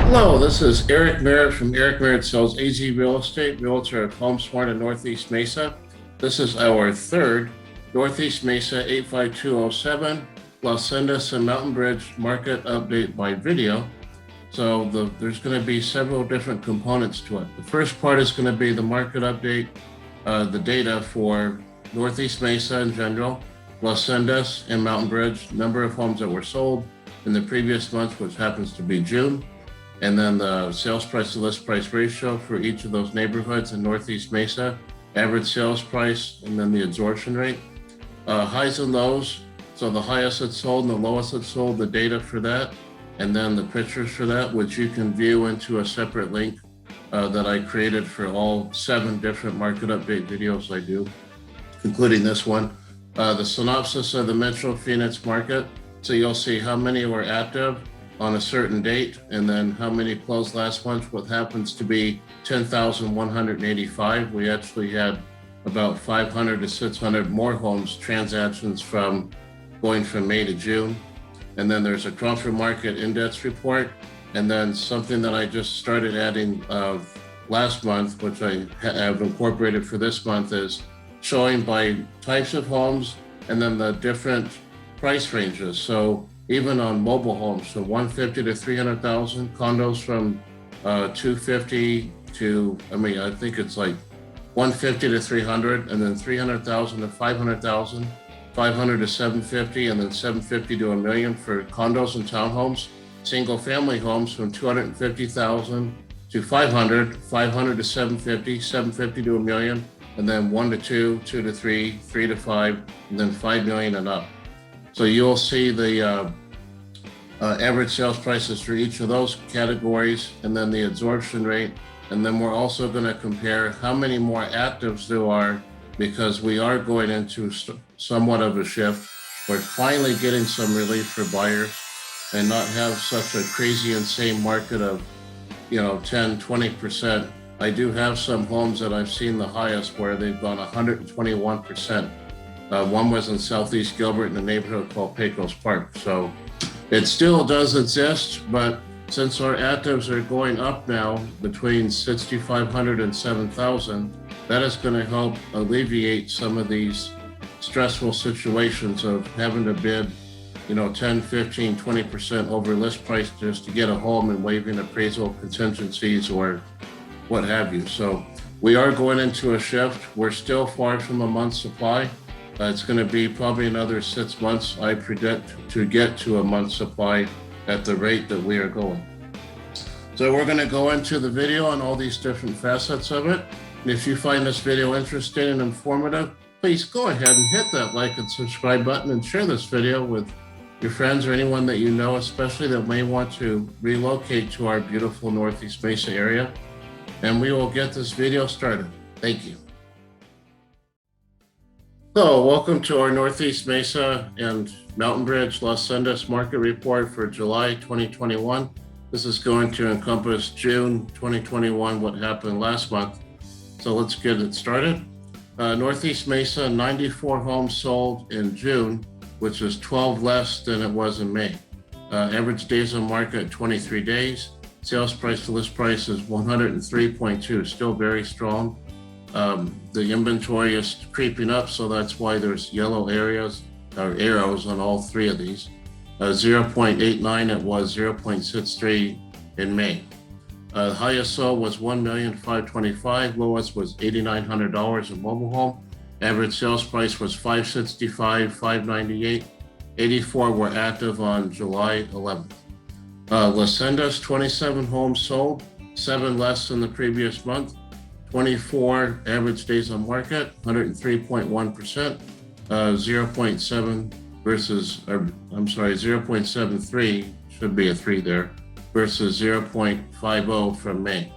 Hello, this is Eric Merritt from Eric Merritt Sells AZ Real Estate, Realtor of HomeSmart in Northeast Mesa. This is our third Northeast Mesa 85207 Los Sendas and Mountain Bridge market update by video. So there's going to be several different components to it. The first part is going to be the market update, the data for Northeast Mesa in general, Los Sendas and Mountain Bridge, number of homes that were sold in the previous month, which happens to be June, and then the sales price to list price ratio for each of those neighborhoods in Northeast Mesa, average sales price, and then the absorption rate, highs and lows. So the highest that's sold and the lowest that's sold, the data for that, and then the pictures for that, which you can view into a separate link that I created for all 7 different market update videos I do, including this one. The synopsis of the Metro Phoenix market. So you'll see how many were active on a certain date, and then how many closed last month, what happens to be 10,185. We actually had about 500 to 600 more homes transactions from going from May to June. And then there's a Crawford Market Index report. And then something that I just started adding last month, which I have incorporated for this month, is showing by types of homes and then the different price ranges. So even on mobile homes, so 150 to 300,000, condos from 250 to, I think it's like 150 to 300, and then 300,000 to 500,000, 500 to 750, and then 750 to a million for condos and townhomes. Single family homes from 250,000 to 500, 500 to 750, 750 to a million, and then 1 to 2, 2 to 3, 3 to 5, and then 5 million and up. So you'll see the average sales prices for each of those categories, and then the absorption rate. And then we're also going to compare how many more actives there are, because we are going into somewhat of a shift. We're finally getting some relief for buyers and not have such a crazy, insane market of 10, 20%. I do have some homes that I've seen the highest where they've gone 121%. One was in Southeast Gilbert in a neighborhood called Pecos Park. So it still does exist, but since our actives are going up now between 6,500 and 7,000, that is going to help alleviate some of these stressful situations of having to bid 10, 15, 20% over list price just to get a home and waiving appraisal contingencies or what have you. So we are going into a shift. We're still far from a month's supply. It's going to be probably another 6 months, I predict, to get to a month's supply at the rate that we are going. So we're going to go into the video on all these different facets of it. And if you find this video interesting and informative, please go ahead and hit that like and subscribe button and share this video with your friends or anyone that you know, especially that may want to relocate to our beautiful Northeast Mesa area. And we will get this video started. Thank you. So welcome to our Northeast Mesa and Mountain Bridge Los Sendas market report for July 2021. This is going to encompass June 2021, what happened last month. So let's get it started. Northeast Mesa, 94 homes sold in June, which is 12 less than it was in May. Average days on market, 23 days. Sales price to list price is 103.2, still very strong. The inventory is creeping up, so that's why there's yellow areas or arrows on all 3 of these. 0.89, it was 0.63 in May. The highest sold was $1,525,000, lowest was $8,900 a mobile home. Average sales price was $565,000, $598,000. 84 were active on July 11th. Los Sendas, 27 homes sold, 7 less than the previous month. 24 average days on market, 103.1%, 0.7 versus, 0.73, should be a 3 there, versus 0.50 from May.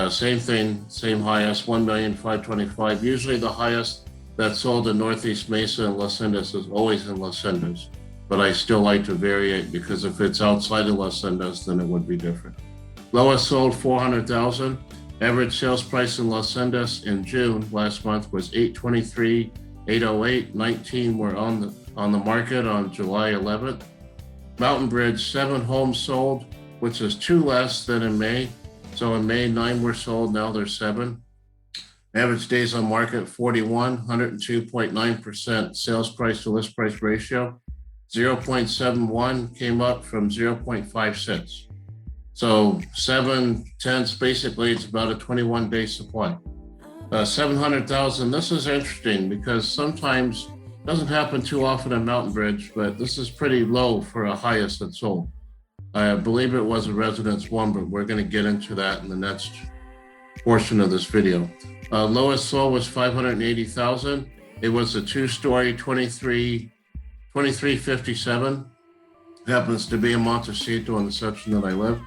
Same thing, same highest, 1,525,000. Usually the highest that's sold in Northeast Mesa and Los Sendas is always in Los Sendas, but I still like to vary it because if it's outside of Los Sendas, then it would be different. Lowest sold, 400,000. Average sales price in Los Sendas in June last month was $823,000, $808,000. 19 were on the market on July 11th. Mountain Bridge, 7 homes sold, which is 2 less than in May. So in May, 9 were sold, now there's 7. Average days on market, 41, 102.9% sales price to list price ratio. 0.71 came up from 0.56. So 7/10, basically it's about a 21-day supply. 700,000, this is interesting because sometimes, it doesn't happen too often in Mountain Bridge, but this is pretty low for a highest that sold. I believe it was a Residence 1, but we're gonna get into that in the next portion of this video. Lowest sold was 580,000. It was a 2-story, 2357. Happens to be in Montecito in the section that I live.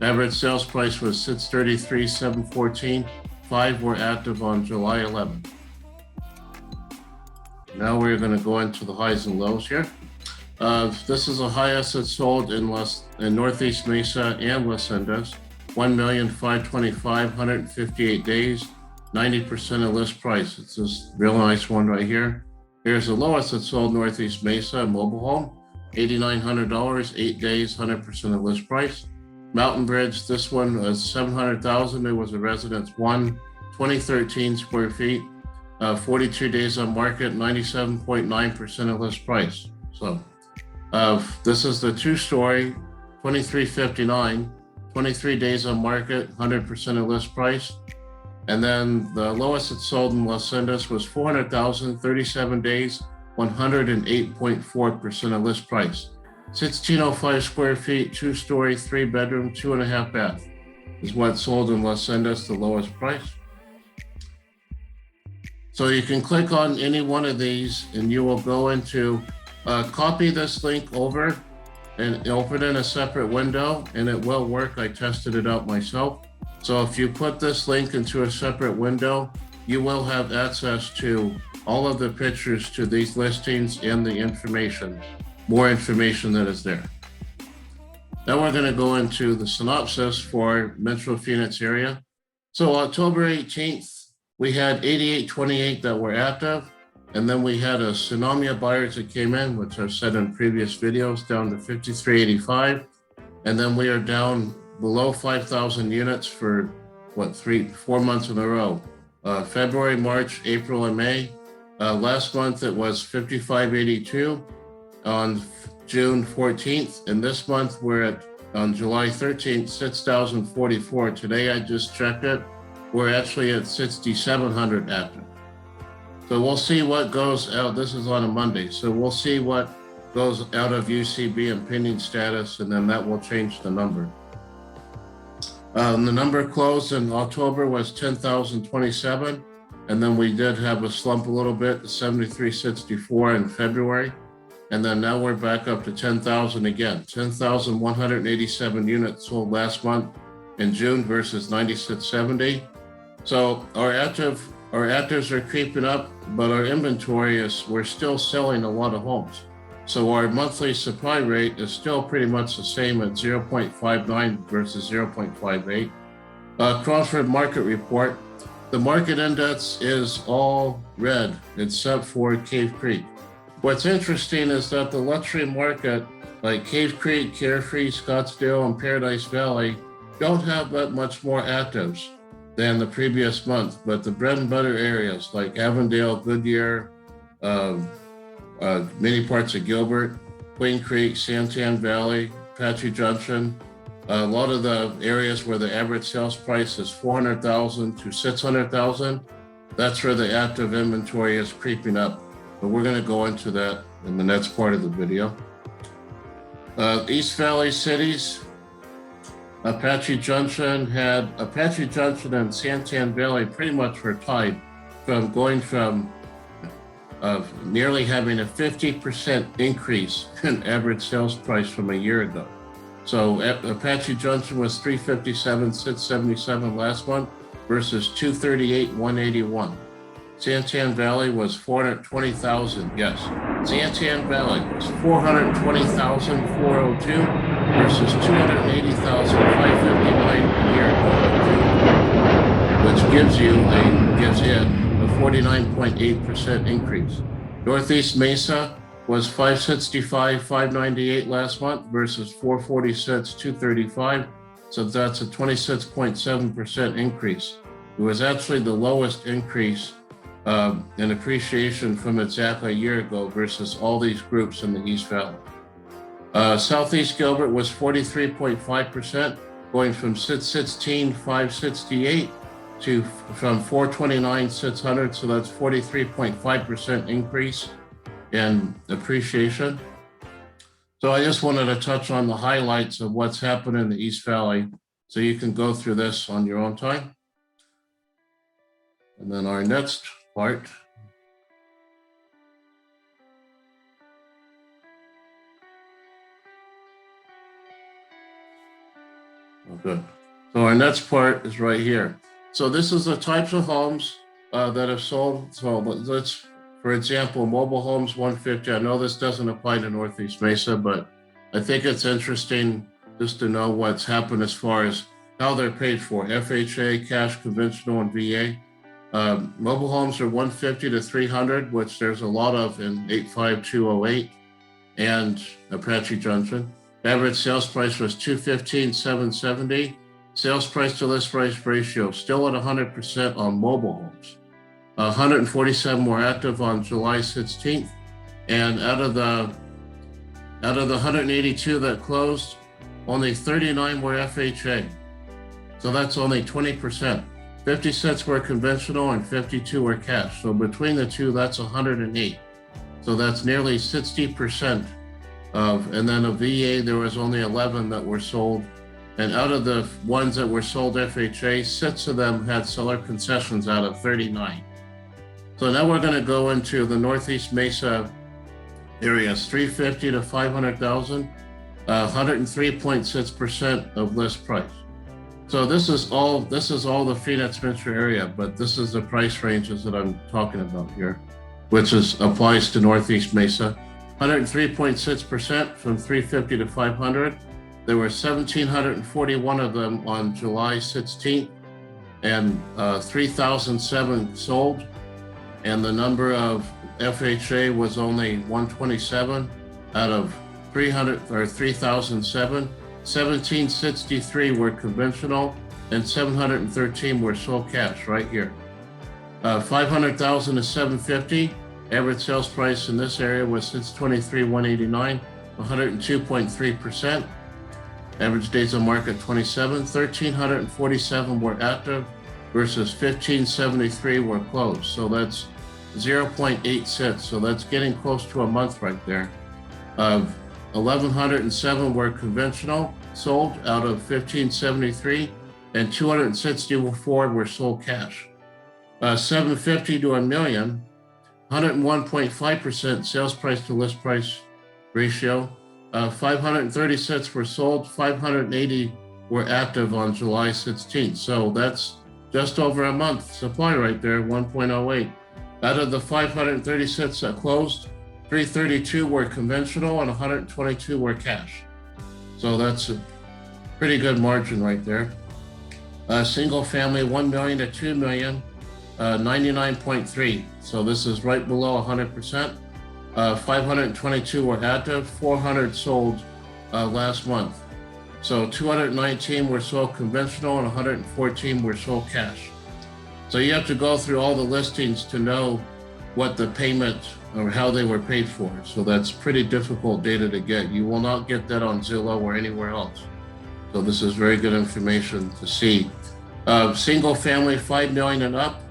Average sales price was 633,714. 5 were active on July 11th. Now we're going to go into the highs and lows here. This is a highest that sold in Northeast Mesa and Las Sendas. 1,525,000, 158 days, 90% of list price. It's this real nice one right here. Here's the lowest that sold Northeast Mesa, a mobile home, $8,900, 8 days, 100% of list price. Mountain Bridge, this one was 700,000. It was a Residence 1, 2013 square feet, 42 days on market, 97.9% of list price. So this is the 2-story, 2359, 23 days on market, 100% of list price. And then the lowest it sold in Las Sendas was 400,000, 37 days, 108.4% of list price. 1605 square feet, 2-story, 3-bedroom, 2.5 bath is what sold in Las Sendas, the lowest price. So you can click on any one of these and you will go into, copy this link over and open in a separate window, and it will work. I tested it out myself. So if you put this link into a separate window, you will have access to all of the pictures to these listings and the information, more information that is there. Now we're going to go into the synopsis for Metro Phoenix area. So October 18th, we had 8828 that were active. And then we had a tsunami of buyers that came in, which I've said in previous videos, down to 5385. And then we are down below 5,000 units for 4 months in a row. February, March, April, and May. Last month it was 5582 on June 14th. And this month we're at, on July 13th, 6,044. Today I just checked it. We're actually at 6,700 active. So we'll see what goes out. This is on a Monday. So we'll see what goes out of UCB and pending status, and then that will change the number. The number closed in October was 10,027. And then we did have a slump a little bit, 7,364 in February. And then now we're back up to 10,000 again. 10,187 units sold last month in June versus 9,670. So our actives are creeping up, but our inventory we're still selling a lot of homes. So our monthly supply rate is still pretty much the same at 0.59 versus 0.58. Crawford Market Report, the market index is all red except for Cave Creek. What's interesting is that the luxury market, like Cave Creek, Carefree, Scottsdale, and Paradise Valley, don't have that much more actives than the previous month, but the bread and butter areas like Avondale, Goodyear, many parts of Gilbert, Queen Creek, Santan Valley, Apache Junction, a lot of the areas where the average sales price is 400,000 to 600,000, that's where the active inventory is creeping up. But we're going to go into that in the next part of the video. East Valley cities, Apache Junction and Santan Valley pretty much were tied from going from nearly having a 50% increase in average sales price from a year ago. So Apache Junction was 357, 677 last month versus 238, 181. Santan Valley was 420,000. Yes, Santan Valley was 420,402 versus 280,559 a year ago, which gives it a 49.8% increase. Northeast Mesa was 565, 598 last month versus 446, 235. So that's a 26.7% increase. It was actually the lowest increase in appreciation from exactly a year ago versus all these groups in the East Valley. Southeast Gilbert was 43.5%, going from 616, 568 to from 429, 600. So that's 43.5% increase in appreciation. So I just wanted to touch on the highlights of what's happened in the East Valley, so you can go through this on your own time. And then our next part. Oh, good. So our next part is right here. So this is the types of homes that have sold. So let's, for example, mobile homes 150. I know this doesn't apply to Northeast Mesa, but I think it's interesting just to know what's happened as far as how they're paid for. FHA, cash, conventional, and VA. Mobile homes are 150 to 300, which there's a lot of in 85208 and Apache Junction. Average sales price was 215, 770. Sales price to list price ratio still at 100% on mobile homes. 147 were active on July 16th, and out of the 182 that closed, only 39 were FHA. So that's only 20%. 56 were conventional and 52 were cash. So between the two, that's 108. So that's nearly 60% of, and then a VA, there was only 11 that were sold. And out of the ones that were sold FHA, 6 of them had seller concessions out of 39. So now we're going to go into the Northeast Mesa areas, 350 to 500,000, 103.6% of list price. So this is all the Phoenix Metro area, but this is the price ranges that I'm talking about here, which applies to Northeast Mesa. 103.6% from 350 to 500. There were 1,741 of them on July 16th, and 3,007 sold. And the number of FHA was only 127 out of 3,007. 1,763 were conventional, and 713 were sold cash right here. 500,000 to 750. Average sales price in this area was 623,189, 102.3%. Average days on market 27. 1,347 were active versus 1,573 were closed. So that's 0.86. So that's getting close to a month right there. 1,107 were conventional sold out of 1,573, and 264 were sold cash. 750 to $1 million, 101.5% sales price to list price ratio. 536 were sold, 580 were active on July 16th. So that's just over a month supply right there, 1.08. Out of the 536 that closed, 332 were conventional and 122 were cash. So that's a pretty good margin right there. Single family, 1 million to 2 million, 99.3. So this is right below 100%. 522 were active, 400 sold last month. So 219 were sold conventional and 114 were sold cash. So you have to go through all the listings to know what the payment or how they were paid for. So that's pretty difficult data to get. You will not get that on Zillow or anywhere else. So this is very good information to see. Single family, 5 million and up,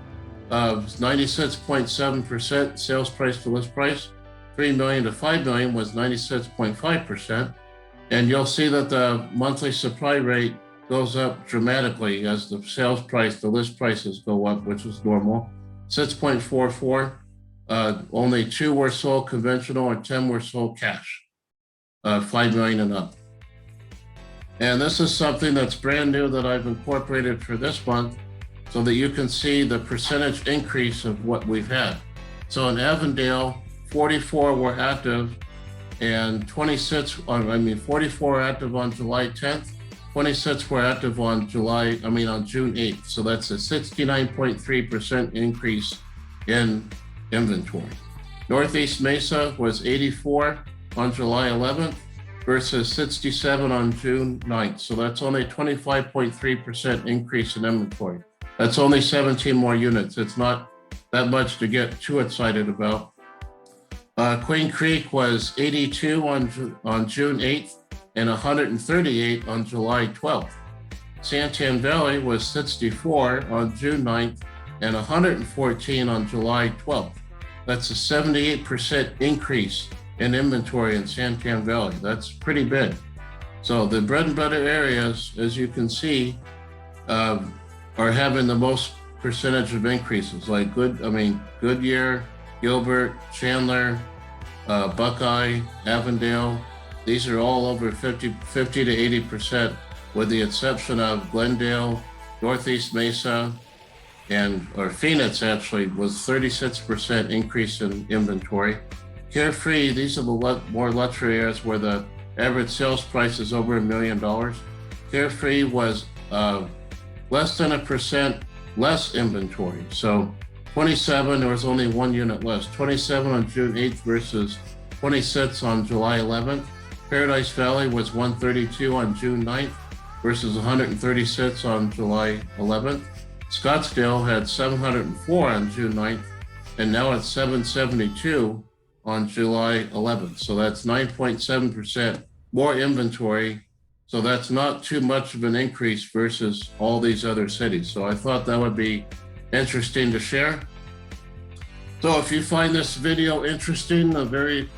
96.7% sales price to list price. 3 million to 5 million was 96.5%. And you'll see that the monthly supply rate goes up dramatically as the sales price, the list prices go up, which is normal. 6.44. Only 2 were sold conventional and 10 were sold cash. 5 million and up. And this is something that's brand new that I've incorporated for this month so that you can see the percentage increase of what we've had. So in Avondale, 44 were active and 44 active on July 10th, 26 were active on June 8th. So that's a 69.3% increase in inventory. Northeast Mesa was 84 on July 11th versus 67 on June 9th. So that's only 25.3% increase in inventory. That's only 17 more units. It's not that much to get too excited about. Queen Creek was 82 on June 8th and 138 on July 12th. Santan Valley was 64 on June 9th and 114 on July 12th. That's a 78% increase in inventory in Santan Valley. That's pretty big. So the bread and butter areas, as you can see, are having the most percentage of increases, like Goodyear, Gilbert, Chandler, Buckeye, Avondale. These are all over 50 to 80%, with the exception of Glendale, Northeast Mesa, or Phoenix actually was 36% increase in inventory. Carefree, these are the more luxury areas where the average sales price is over $1 million. Carefree was less than 1% less inventory. So 27, there was only 1 unit less. 27 on June 8th versus 26 on July 11th. Paradise Valley was 132 on June 9th versus 136 on July 11th. Scottsdale had 704 on June 9th, and now it's 772 on July 11th. So that's 9.7% more inventory. So that's not too much of an increase versus all these other cities. So I thought that would be interesting to share. So if you find this video interesting, very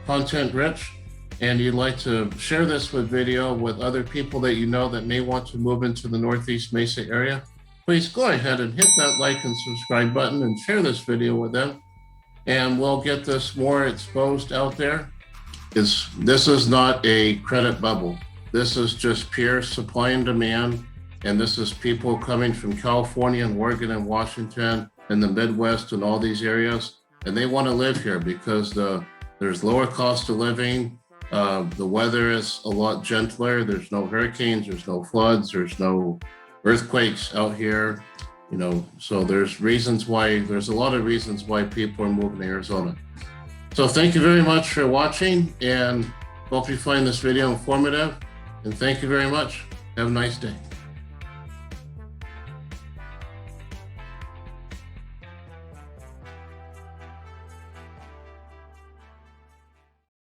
content rich, and you'd like to share this video with other people that you know that may want to move into the Northeast Mesa area, please go ahead and hit that like and subscribe button and share this video with them. And we'll get this more exposed out there. This is not a credit bubble. This is just pure supply and demand. And this is people coming from California and Oregon and Washington and the Midwest and all these areas. And they want to live here because there's lower cost of living. The weather is a lot gentler. There's no hurricanes, there's no floods, there's no earthquakes out here, so there's a lot of reasons why people are moving to Arizona. So thank you very much for watching, and hope you find this video informative, and thank you very much. Have a nice day.